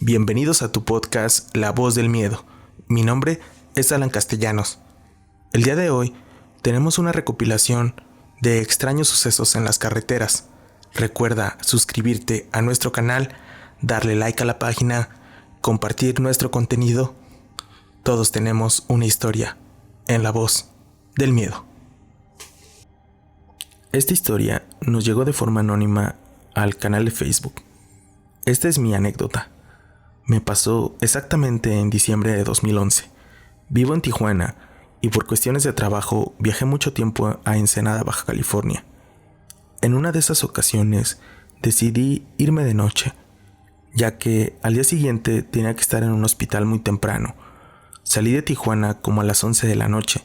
Bienvenidos a tu podcast La Voz del Miedo. Mi nombre es Alan Castellanos. El día de hoy tenemos una recopilación de extraños sucesos en las carreteras. Recuerda suscribirte a nuestro canal, darle like a la página, compartir nuestro contenido. Todos tenemos una historia en La Voz del Miedo. Esta historia nos llegó de forma anónima al canal de Facebook. Esta es mi anécdota. Me pasó exactamente en diciembre de 2011. Vivo en Tijuana y por cuestiones de trabajo viajé mucho tiempo a Ensenada, Baja California. En una de esas ocasiones decidí irme de noche, ya que al día siguiente tenía que estar en un hospital muy temprano. Salí de Tijuana como a las 11 de la noche.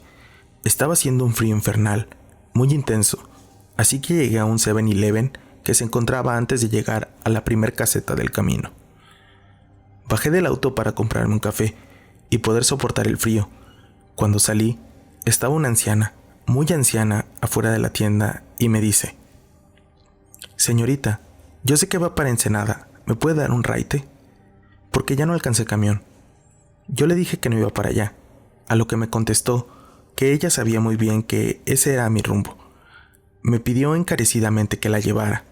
Estaba haciendo un frío infernal, muy intenso, así que llegué a un 7-Eleven que se encontraba antes de llegar a la primer caseta del camino. Bajé del auto para comprarme un café y poder soportar el frío. Cuando salí, estaba una anciana, muy anciana, afuera de la tienda y me dice: «Señorita, yo sé que va para Ensenada, ¿me puede dar un raite? Porque ya no alcancé camión». Yo le dije que no iba para allá, a lo que me contestó que ella sabía muy bien que ese era mi rumbo. Me pidió encarecidamente que la llevara,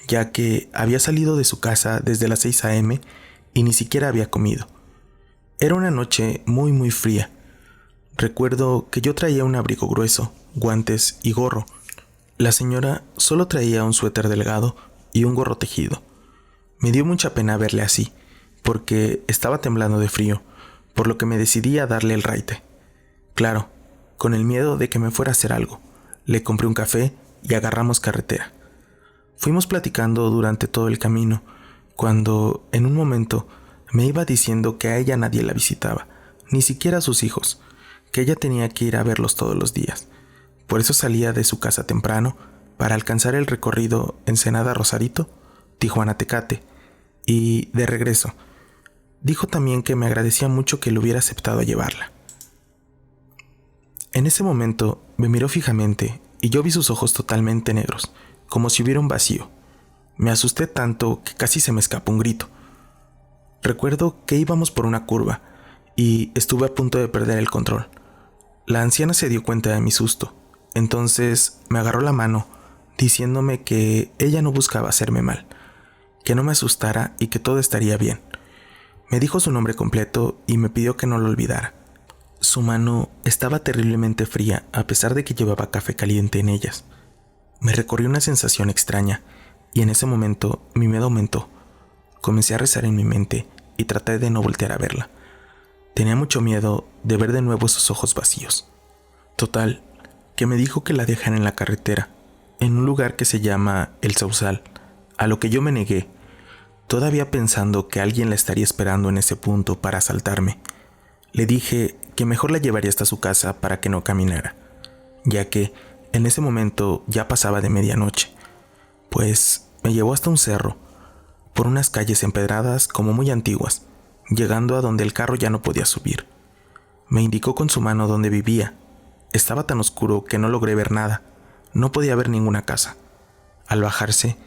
ya que había salido de su casa desde las 6 a.m. y ni siquiera había comido. Era una noche muy fría. Recuerdo que yo traía un abrigo grueso, guantes y gorro. La señora solo traía un suéter delgado y un gorro tejido. Me dio mucha pena verle así, porque estaba temblando de frío, por lo que me decidí a darle el raite. Claro, con el miedo de que me fuera a hacer algo. Le compré un café y agarramos carretera. Fuimos platicando durante todo el camino, cuando en un momento me iba diciendo que a ella nadie la visitaba, ni siquiera a sus hijos, que ella tenía que ir a verlos todos los días. Por eso salía de su casa temprano para alcanzar el recorrido Ensenada-Rosarito, Tijuana-Tecate, y de regreso. Dijo también que me agradecía mucho que le hubiera aceptado a llevarla. En ese momento me miró fijamente y yo vi sus ojos totalmente negros, como si hubiera un vacío. Me asusté tanto que casi se me escapó un grito. Recuerdo que íbamos por una curva y estuve a punto de perder el control. La anciana se dio cuenta de mi susto, entonces me agarró la mano diciéndome que ella no buscaba hacerme mal, que no me asustara y que todo estaría bien. Me dijo su nombre completo y me pidió que no lo olvidara. Su mano estaba terriblemente fría a pesar de que llevaba café caliente en ellas. Me recorrió una sensación extraña y en ese momento mi miedo aumentó. Comencé a rezar en mi mente y traté de no voltear a verla. Tenía mucho miedo de ver de nuevo sus ojos vacíos. Total, que me dijo que la dejara en la carretera, en un lugar que se llama El Sausal, a lo que yo me negué, todavía pensando que alguien la estaría esperando en ese punto para asaltarme. Le dije que mejor la llevaría hasta su casa para que no caminara, ya que en ese momento ya pasaba de medianoche. Pues me llevó hasta un cerro, por unas calles empedradas como muy antiguas, llegando a donde el carro ya no podía subir. Me indicó con su mano dónde vivía. Estaba tan oscuro que no logré ver nada, no podía ver ninguna casa. Al bajarse,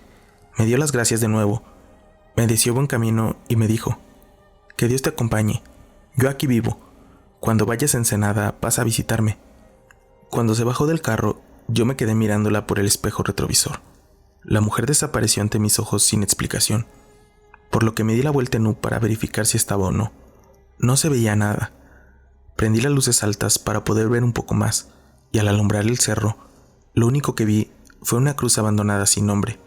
me dio las gracias de nuevo, me deseó buen camino y me dijo: «Que Dios te acompañe, yo aquí vivo, cuando vayas a Ensenada pasa a visitarme». Cuando se bajó del carro, yo me quedé mirándola por el espejo retrovisor. La mujer desapareció ante mis ojos sin explicación, por lo que me di la vuelta en U para verificar si estaba o no. No se veía nada. Prendí las luces altas para poder ver un poco más, y al alumbrar el cerro, lo único que vi fue una cruz abandonada sin nombre,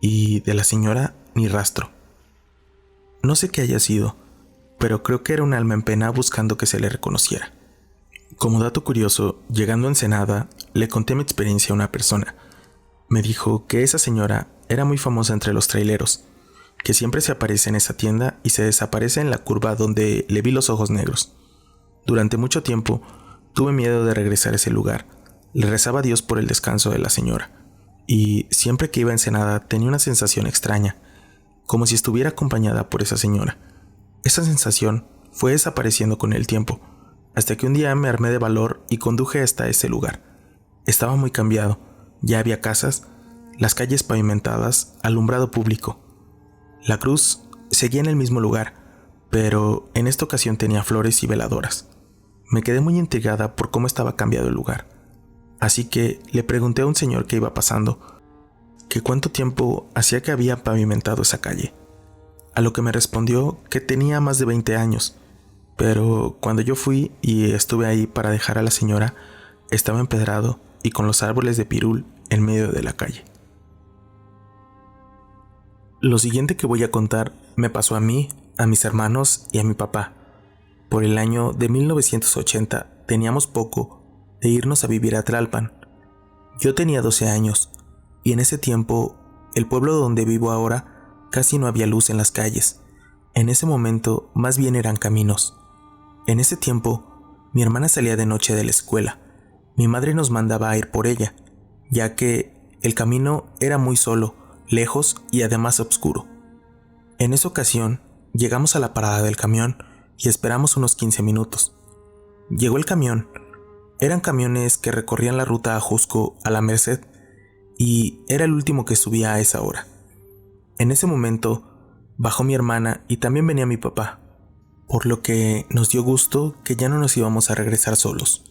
y de la señora ni rastro. No sé qué haya sido, pero creo que era un alma en pena buscando que se le reconociera. Como dato curioso, llegando a Ensenada, le conté mi experiencia a una persona. Me dijo que esa señora era muy famosa entre los traileros, que siempre se aparece en esa tienda y se desaparece en la curva donde le vi los ojos negros. Durante mucho tiempo tuve miedo de regresar a ese lugar. Le rezaba a Dios por el descanso de la señora, y siempre que iba a Ensenada tenía una sensación extraña, como si estuviera acompañada por esa señora. Esa sensación fue desapareciendo con el tiempo, hasta que un día me armé de valor y conduje hasta ese lugar. Estaba muy cambiado, ya había casas, las calles pavimentadas, alumbrado público. La cruz seguía en el mismo lugar, pero en esta ocasión tenía flores y veladoras. Me quedé muy intrigada por cómo estaba cambiado el lugar, así que le pregunté a un señor que iba pasando que cuánto tiempo hacía que había pavimentado esa calle, a lo que me respondió que tenía más de 20 años, pero cuando yo fui y estuve ahí para dejar a la señora, estaba empedrado y con los árboles de pirul en medio de la calle. Lo siguiente que voy a contar me pasó a mí, a mis hermanos y a mi papá. Por el año de 1980 teníamos poco de irnos a vivir a Tlalpan. Yo tenía 12 años y en ese tiempo el pueblo donde vivo ahora casi no había luz en las calles. En ese momento más bien eran caminos. En ese tiempo mi hermana salía de noche de la escuela. Mi madre nos mandaba a ir por ella, ya que el camino era muy solo, lejos y además oscuro. En esa ocasión llegamos a la parada del camión y esperamos unos 15 minutos. Llegó el camión. Eran camiones que recorrían la ruta a Jusco a la Merced y era el último que subía a esa hora. En ese momento bajó mi hermana y también venía mi papá, por lo que nos dio gusto que ya no nos íbamos a regresar solos.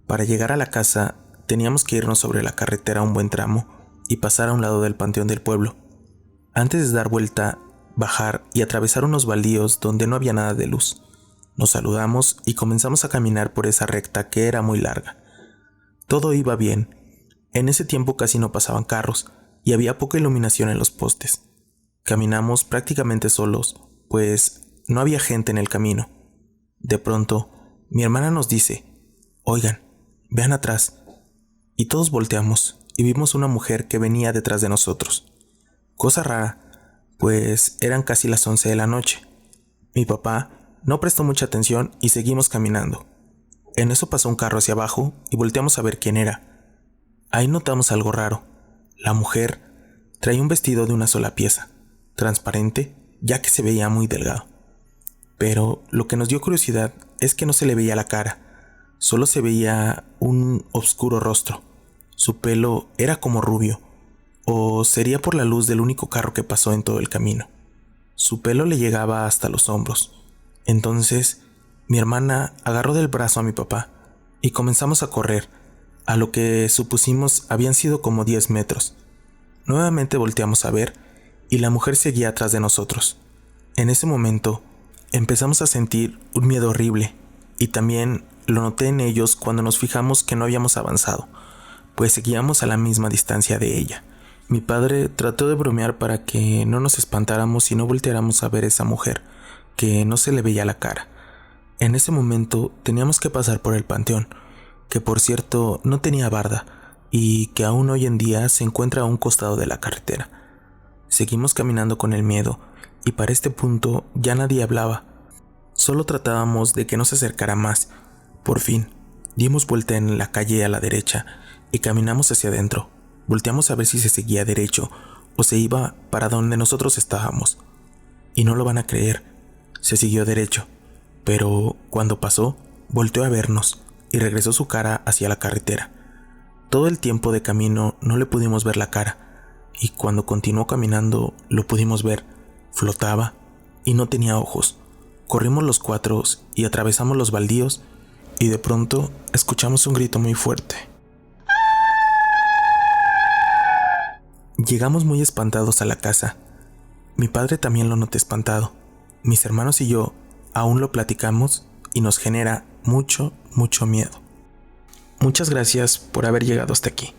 Para llegar a la casa teníamos que irnos sobre la carretera un buen tramo y pasar a un lado del panteón del pueblo. Antes de dar vuelta, bajar y atravesar unos baldíos donde no había nada de luz. Nos saludamos y comenzamos a caminar por esa recta que era muy larga. Todo iba bien. En ese tiempo casi no pasaban carros y había poca iluminación en los postes. Caminamos prácticamente solos, pues no había gente en el camino. De pronto, mi hermana nos dice: «Oigan, vean atrás». Y todos volteamos y vimos una mujer que venía detrás de nosotros. Cosa rara, pues eran casi las 11 de la noche. Mi papá no prestó mucha atención y seguimos caminando. En eso pasó un carro hacia abajo y volteamos a ver quién era. Ahí notamos algo raro. La mujer traía un vestido de una sola pieza, transparente, ya que se veía muy delgado. Pero lo que nos dio curiosidad es que no se le veía la cara, solo se veía un oscuro rostro. Su pelo era como rubio, o sería por la luz del único carro que pasó en todo el camino. Su pelo le llegaba hasta los hombros. Entonces, mi hermana agarró del brazo a mi papá y comenzamos a correr, a lo que supusimos habían sido como 10 metros. Nuevamente volteamos a ver y la mujer seguía atrás de nosotros. En ese momento, empezamos a sentir un miedo horrible y también lo noté en ellos cuando nos fijamos que no habíamos avanzado, pues seguíamos a la misma distancia de ella. Mi padre trató de bromear para que no nos espantáramos y no volteáramos a ver a esa mujer, que no se le veía la cara. En ese momento teníamos que pasar por el panteón, que por cierto no tenía barda y que aún hoy en día se encuentra a un costado de la carretera. Seguimos caminando con el miedo y para este punto ya nadie hablaba. Solo tratábamos de que no se acercara más. Por fin, dimos vuelta en la calle a la derecha y caminamos hacia adentro. Volteamos a ver si se seguía derecho o se iba para donde nosotros estábamos. Y no lo van a creer, se siguió derecho, pero cuando pasó, volteó a vernos y regresó su cara hacia la carretera. Todo el tiempo de camino no le pudimos ver la cara, y cuando continuó caminando lo pudimos ver. Flotaba y no tenía ojos. Corrimos los cuatro y atravesamos los baldíos y de pronto escuchamos un grito muy fuerte. Llegamos muy espantados a la casa. Mi padre también lo noté espantado. Mis hermanos y yo aún lo platicamos y nos genera mucho miedo. Muchas gracias por haber llegado hasta aquí.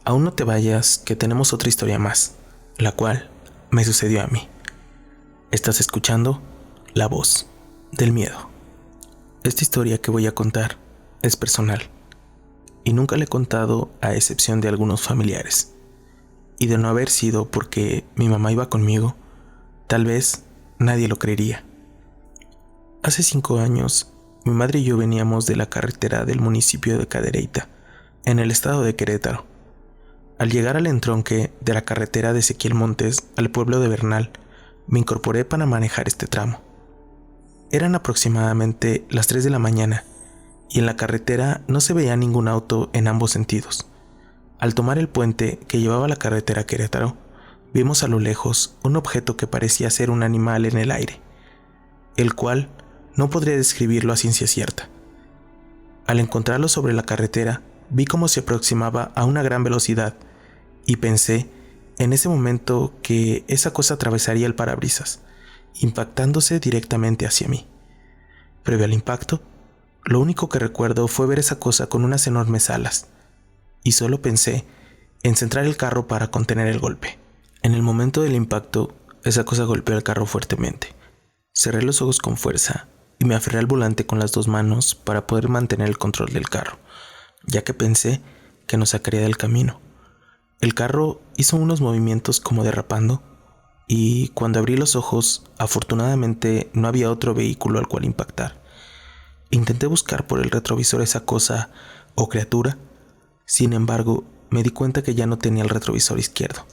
Aún no te vayas, que tenemos otra historia más, la cual me sucedió a mí. Estás escuchando La Voz del Miedo. Esta historia que voy a contar es personal y nunca la he contado a excepción de algunos familiares. Y de no haber sido porque mi mamá iba conmigo, tal vez nadie lo creería. Hace 5 años, mi madre y yo veníamos de la carretera del municipio de Cadereyta, en el estado de Querétaro. Al llegar al entronque de la carretera de Ezequiel Montes al pueblo de Bernal, me incorporé para manejar este tramo. Eran aproximadamente las 3 de la mañana y en la carretera no se veía ningún auto en ambos sentidos. Al tomar el puente que llevaba a la carretera a Querétaro, vimos a lo lejos un objeto que parecía ser un animal en el aire. el cual no podría describirlo a ciencia cierta. Al encontrarlo sobre la carretera, vi cómo se aproximaba a una gran velocidad y pensé en ese momento que esa cosa atravesaría el parabrisas, impactándose directamente hacia mí. Previo al impacto, lo único que recuerdo fue ver esa cosa con unas enormes alas, y solo pensé en centrar el carro para contener el golpe. En el momento del impacto, esa cosa golpeó el carro fuertemente. Cerré los ojos con fuerza y me aferré al volante con las 2 manos para poder mantener el control del carro, ya que pensé que nos sacaría del camino. El carro hizo unos movimientos como derrapando, y cuando abrí los ojos, afortunadamente no había otro vehículo al cual impactar. Intenté buscar por el retrovisor esa cosa o criatura, sin embargo, me di cuenta que ya no tenía el retrovisor izquierdo.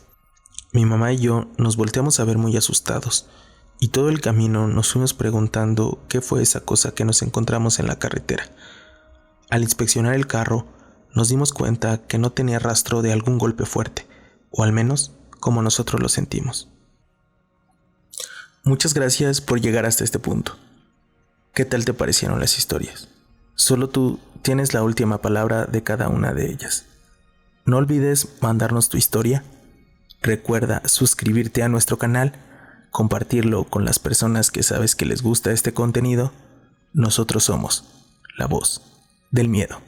Mi mamá y yo nos volteamos a ver muy asustados, y todo el camino nos fuimos preguntando qué fue esa cosa que nos encontramos en la carretera. Al inspeccionar el carro, nos dimos cuenta que no tenía rastro de algún golpe fuerte, o al menos como nosotros lo sentimos. Muchas gracias por llegar hasta este punto. ¿Qué tal te parecieron las historias? Solo tú tienes la última palabra de cada una de ellas. No olvides mandarnos tu historia. Recuerda suscribirte a nuestro canal, compartirlo con las personas que sabes que les gusta este contenido. Nosotros somos la voz del miedo.